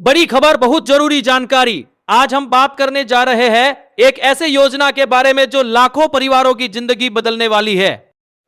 बड़ी खबर, बहुत जरूरी जानकारी। आज हम बात करने जा रहे हैं एक ऐसे योजना के बारे में जो लाखों परिवारों की जिंदगी बदलने वाली है।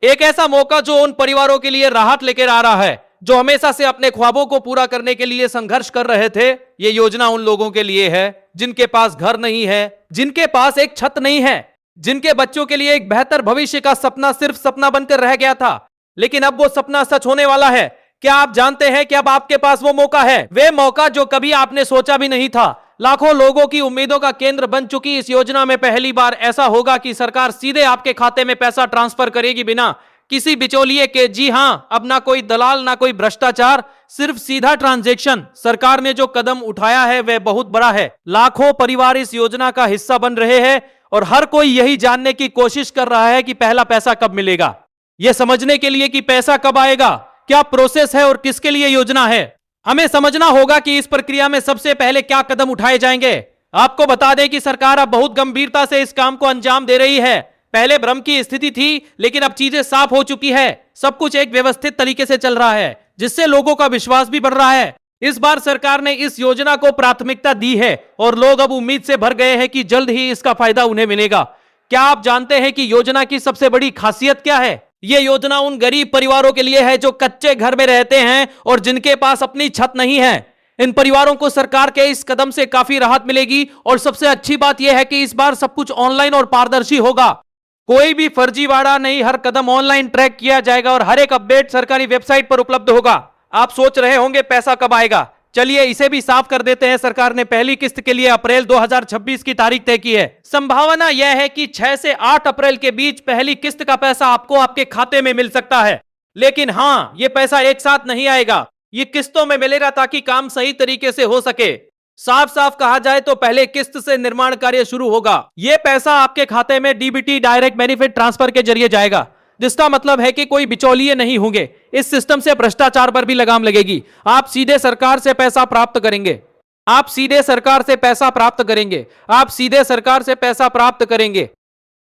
एक ऐसा मौका जो उन परिवारों के लिए राहत लेकर आ रहा है जो हमेशा से अपने ख्वाबों को पूरा करने के लिए संघर्ष कर रहे थे। ये योजना उन लोगों के लिए है जिनके पास घर नहीं है, जिनके पास एक छत नहीं है, जिनके बच्चों के लिए एक बेहतर भविष्य का सपना सिर्फ सपना बनकर रह गया था, लेकिन अब वो सपना सच होने वाला है। क्या आप जानते हैं कि अब आपके पास वो मौका है, वे मौका जो कभी आपने सोचा भी नहीं था। लाखों लोगों की उम्मीदों का केंद्र बन चुकी इस योजना में पहली बार ऐसा होगा कि सरकार सीधे आपके खाते में पैसा ट्रांसफर करेगी बिना किसी बिचौलिए के। जी हां, अब ना कोई दलाल, ना कोई भ्रष्टाचार, सिर्फ सीधा ट्रांजैक्शन। सरकार ने जो कदम उठाया है वह बहुत बड़ा है। लाखों परिवार इस योजना का हिस्सा बन रहे हैं और हर कोई यही जानने की कोशिश कर रहा है कि पहला पैसा कब मिलेगा। यह समझने के लिए कि पैसा कब आएगा, क्या प्रोसेस है और किसके लिए योजना है, हमें समझना होगा कि इस प्रक्रिया में सबसे पहले क्या कदम उठाए जाएंगे। आपको बता दें कि सरकार अब बहुत गंभीरता से इस काम को अंजाम दे रही है। पहले भ्रम की स्थिति थी, लेकिन अब चीजें साफ हो चुकी है। सब कुछ एक व्यवस्थित तरीके से चल रहा है, जिससे लोगों का विश्वास भी बढ़ रहा है। इस बार सरकार ने इस योजना को प्राथमिकता दी है और लोग अब उम्मीद से भर गए हैं कि जल्द ही इसका फायदा उन्हें मिलेगा। क्या आप जानते हैं कि योजना की सबसे बड़ी खासियत क्या है? यह योजना उन गरीब परिवारों के लिए है जो कच्चे घर में रहते हैं और जिनके पास अपनी छत नहीं है। इन परिवारों को सरकार के इस कदम से काफी राहत मिलेगी और सबसे अच्छी बात यह है कि इस बार सब कुछ ऑनलाइन और पारदर्शी होगा। कोई भी फर्जीवाड़ा नहीं, हर कदम ऑनलाइन ट्रैक किया जाएगा और हर एक अपडेट सरकारी वेबसाइट पर उपलब्ध होगा। आप सोच रहे होंगे पैसा कब आएगा, चलिए इसे भी साफ कर देते हैं। सरकार ने पहली किस्त के लिए अप्रैल 2026 की तारीख तय की है। संभावना यह है कि 6 से 8 अप्रैल के बीच पहली किस्त का पैसा आपको आपके खाते में मिल सकता है। लेकिन हाँ, यह पैसा एक साथ नहीं आएगा, ये किस्तों में मिलेगा ताकि काम सही तरीके से हो सके। साफ साफ कहा जाए तो पहले किस्त से निर्माण कार्य शुरू होगा। यह पैसा आपके खाते में डीबीटी, डायरेक्ट बेनिफिट ट्रांसफर के जरिए जाएगा, जिसका मतलब है कि कोई बिचौलिए नहीं होंगे। इस सिस्टम से भ्रष्टाचार पर भी लगाम लगेगी। आप सीधे सरकार से पैसा प्राप्त करेंगे, आप सीधे सरकार से पैसा प्राप्त करेंगे, आप सीधे सरकार से पैसा प्राप्त करेंगे।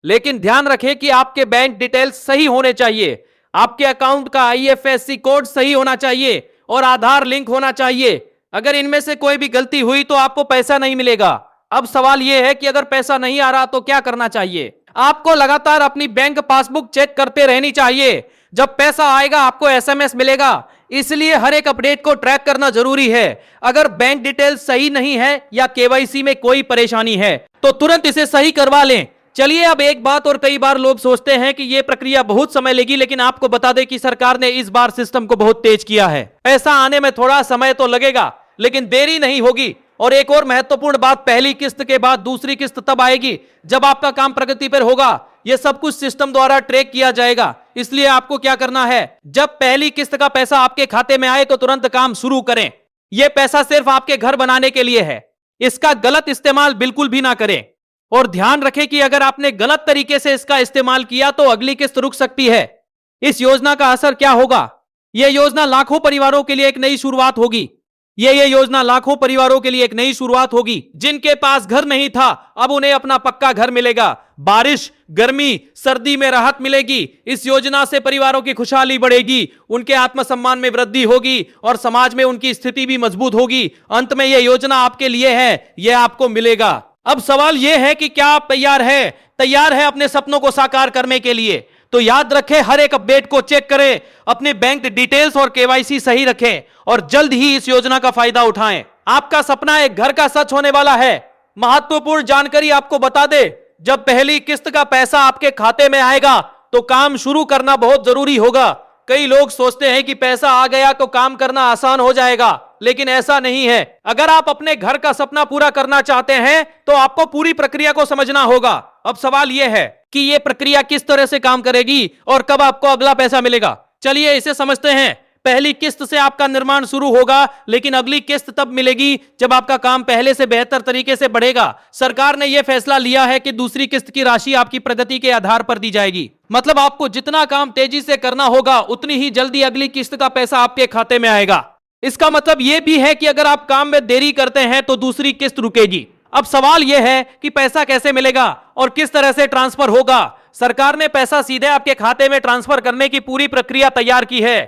लेकिन ध्यान रखें कि आपके बैंक डिटेल्स सही होने चाहिए, आपके अकाउंट का IFSC कोड सही होना चाहिए और आधार लिंक होना चाहिए। अगर इनमें से कोई भी गलती हुई तो आपको पैसा नहीं मिलेगा। अब सवाल यह है कि अगर पैसा नहीं आ रहा तो क्या करना चाहिए? आपको लगातार अपनी बैंक पासबुक चेक करते रहनी चाहिए। जब पैसा आएगा आपको SMS मिलेगा, इसलिए हर एक अपडेट को ट्रैक करना जरूरी है। अगर बैंक डिटेल सही नहीं है या KYC में कोई परेशानी है तो तुरंत इसे सही करवा लें। चलिए अब एक बात और, कई बार लोग सोचते हैं कि यह प्रक्रिया बहुत समय लेगी, लेकिन आपको बता दें कि सरकार ने इस बार सिस्टम को बहुत तेज किया है। पैसा आने में थोड़ा समय तो लगेगा, लेकिन देरी नहीं होगी। और एक और महत्वपूर्ण बात, पहली किस्त के बाद दूसरी किस्त तब आएगी जब आपका काम प्रगति पर होगा। यह सब कुछ सिस्टम द्वारा ट्रैक किया जाएगा। इसलिए आपको क्या करना है, जब पहली किस्त का पैसा आपके खाते में आए तो तुरंत काम शुरू करें। यह पैसा सिर्फ आपके घर बनाने के लिए है, इसका गलत इस्तेमाल बिल्कुल भी ना करें। और ध्यान रखें कि अगर आपने गलत तरीके से इसका इस्तेमाल किया तो अगली किस्त रुक सकती है। इस योजना का असर क्या होगा? यह योजना लाखों परिवारों के लिए एक नई शुरुआत होगी। यह योजना लाखों परिवारों के लिए एक नई शुरुआत होगी। जिनके पास घर नहीं था, अब उन्हें अपना पक्का घर मिलेगा। बारिश, गर्मी, सर्दी में राहत मिलेगी। इस योजना से परिवारों की खुशहाली बढ़ेगी, उनके आत्मसम्मान में वृद्धि होगी और समाज में उनकी स्थिति भी मजबूत होगी। अंत में यह योजना आपके लिए है, यह आपको मिलेगा। अब सवाल यह है कि क्या आप तैयार है अपने सपनों को साकार करने के लिए? तो याद रखें, हर एक अपडेट को चेक करें, अपने बैंक डिटेल्स और KYC सही रखें और जल्द ही इस योजना का फायदा उठाएं। आपका सपना एक घर का सच होने वाला है। महत्वपूर्ण जानकारी आपको बता दे, जब पहली किस्त का पैसा आपके खाते में आएगा तो काम शुरू करना बहुत जरूरी होगा। कई लोग सोचते हैं कि पैसा आ गया तो काम करना आसान हो जाएगा, लेकिन ऐसा नहीं है। अगर आप अपने घर का सपना पूरा करना चाहते हैं तो आपको पूरी प्रक्रिया को समझना होगा। अब सवाल यह है कि यह प्रक्रिया किस तरह से काम करेगी और कब आपको अगला पैसा मिलेगा। चलिए इसे समझते हैं। पहली किस्त से आपका निर्माण शुरू होगा, लेकिन अगली किस्त तब मिलेगी जब आपका काम पहले से बेहतर तरीके से बढ़ेगा। सरकार ने यह फैसला लिया है कि दूसरी किस्त की राशि आपकी प्रगति के आधार पर दी जाएगी। मतलब आपको जितना काम तेजी से करना होगा, उतनी ही जल्दी अगली किस्त का पैसा आपके खाते में आएगा। इसका मतलब यह भी है कि अगर आप काम में देरी करते हैं तो दूसरी किस्त रुकेगी। अब सवाल यह है कि पैसा कैसे मिलेगा और किस तरह से ट्रांसफर होगा। सरकार ने पैसा सीधे आपके खाते में ट्रांसफर करने की पूरी प्रक्रिया तैयार की है।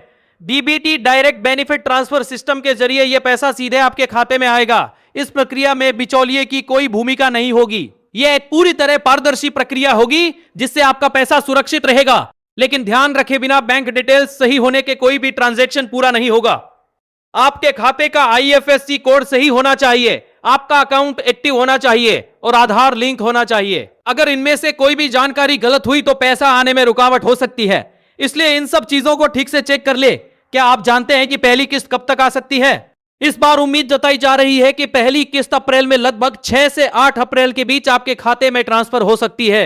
DBT direct benefit transfer system के जरिए यह पैसा सीधे आपके खाते में आएगा। इस प्रक्रिया में बिचौलिए की कोई भूमिका नहीं होगी। यह एक पूरी तरह पारदर्शी प्रक्रिया होगी जिससे आपका पैसा सुरक्षित रहेगा। लेकिन ध्यान रखे बिना बैंक डिटेल्स सही होने के कोई भी ट्रांजैक्शन पूरा नहीं होगा। आपके खाते का आईएफएससी कोड सही होना चाहिए, आपका अकाउंट एक्टिव होना चाहिए और आधार लिंक होना चाहिए। अगर इनमें से कोई भी जानकारी गलत हुई तो पैसा आने में रुकावट हो सकती है। इसलिए इन सब चीजों को ठीक से चेक कर ले। क्या आप जानते हैं कि पहली किस्त कब तक आ सकती है? इस बार उम्मीद जताई जा रही है कि पहली किस्त अप्रैल में लगभग 6 से 8 अप्रैल के बीच आपके खाते में ट्रांसफर हो सकती है।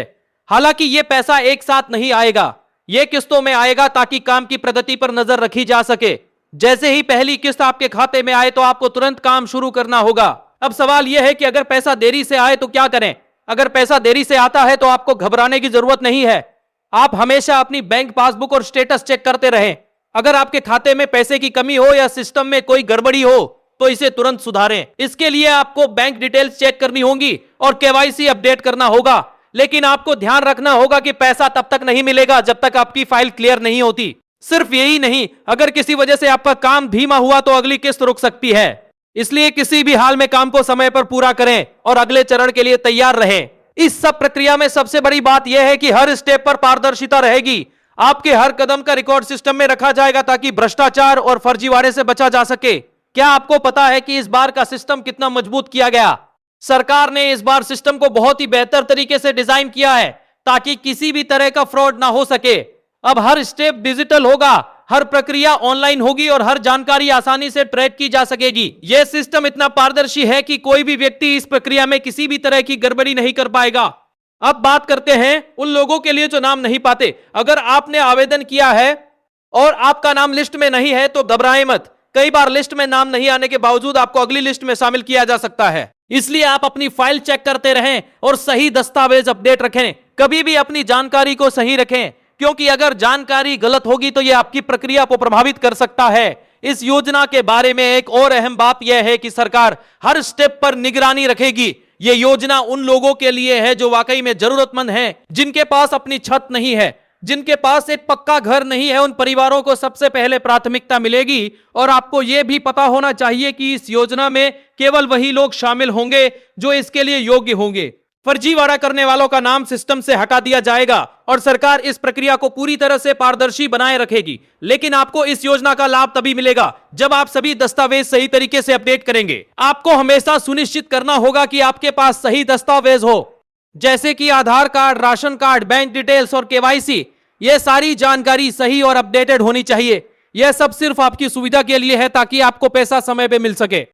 हालांकि यह पैसा एक साथ नहीं आएगा, यह किस्तों में आएगा ताकि काम की प्रगति पर नजर रखी जा सके। जैसे ही पहली किस्त आपके खाते में आए तो आपको तुरंत काम शुरू करना होगा। अब सवाल यह है कि अगर पैसा देरी से आए तो क्या करें? अगर पैसा देरी से आता है तो आपको घबराने की जरूरत नहीं है। आप हमेशा अपनी बैंक पासबुक और स्टेटस चेक करते रहें। अगर आपके खाते में पैसे की कमी हो या सिस्टम में कोई गड़बड़ी हो तो इसे तुरंत सुधारें। इसके लिए आपको बैंक डिटेल्स चेक करनी होगी और केवाईसी अपडेट करना होगा। लेकिन आपको ध्यान रखना होगा कि पैसा तब तक नहीं मिलेगा जब तक आपकी फाइल क्लियर नहीं होती। सिर्फ यही नहीं, अगर किसी वजह से आपका काम धीमा हुआ तो अगली किस्त रुक सकती है। इसलिए किसी भी हाल में काम को समय पर पूरा करें और अगले चरण के लिए तैयार रहें। इस सब प्रक्रिया में सबसे बड़ी बात यह है कि हर स्टेप पर पारदर्शिता रहेगी। आपके हर कदम का रिकॉर्ड सिस्टम में रखा जाएगा ताकि भ्रष्टाचार और फर्जीवाड़े से बचा जा सके। क्या आपको पता है कि इस बार का सिस्टम कितना मजबूत किया गया? सरकार ने इस बार सिस्टम को बहुत ही बेहतर तरीके से डिजाइन किया है ताकि किसी भी तरह का फ्रॉड ना हो सके। अब हर स्टेप डिजिटल होगा, हर प्रक्रिया ऑनलाइन होगी और हर जानकारी आसानी से ट्रैक की जा सकेगी। यह सिस्टम इतना पारदर्शी है कि कोई भी व्यक्ति इस प्रक्रिया में किसी भी तरह की गड़बड़ी नहीं कर पाएगा। अब बात करते हैं उन लोगों के लिए जो नाम नहीं पाते। अगर आपने आवेदन किया है और आपका नाम लिस्ट में नहीं है तो घबराएं मत। कई बार लिस्ट में नाम नहीं आने के बावजूद आपको अगली लिस्ट में शामिल किया जा सकता है। इसलिए आप अपनी फाइल चेक करते रहें और सही दस्तावेज अपडेट रखें। कभी भी अपनी जानकारी को सही रखें, क्योंकि अगर जानकारी गलत होगी तो यह आपकी प्रक्रिया को प्रभावित कर सकता है। इस योजना के बारे में एक और अहम बात यह है कि सरकार हर स्टेप पर निगरानी रखेगी। यह योजना उन लोगों के लिए है जो वाकई में जरूरतमंद हैं, जिनके पास अपनी छत नहीं है, जिनके पास एक पक्का घर नहीं है। उन परिवारों को सबसे पहले प्राथमिकता मिलेगी। और आपको यह भी पता होना चाहिए कि इस योजना में केवल वही लोग शामिल होंगे जो इसके लिए योग्य होंगे। फर्जीवाड़ा करने वालों का नाम सिस्टम से हटा दिया जाएगा और सरकार इस प्रक्रिया को पूरी तरह से पारदर्शी बनाए रखेगी। लेकिन आपको इस योजना का लाभ तभी मिलेगा जब आप सभी दस्तावेज सही तरीके से अपडेट करेंगे। आपको हमेशा सुनिश्चित करना होगा कि आपके पास सही दस्तावेज हो, जैसे कि Aadhaar card, ration card, bank details और केवाईसी। यह सारी जानकारी सही और अपडेटेड होनी चाहिए। यह सब सिर्फ आपकी सुविधा के लिए है ताकि आपको पैसा समय पे मिल सके।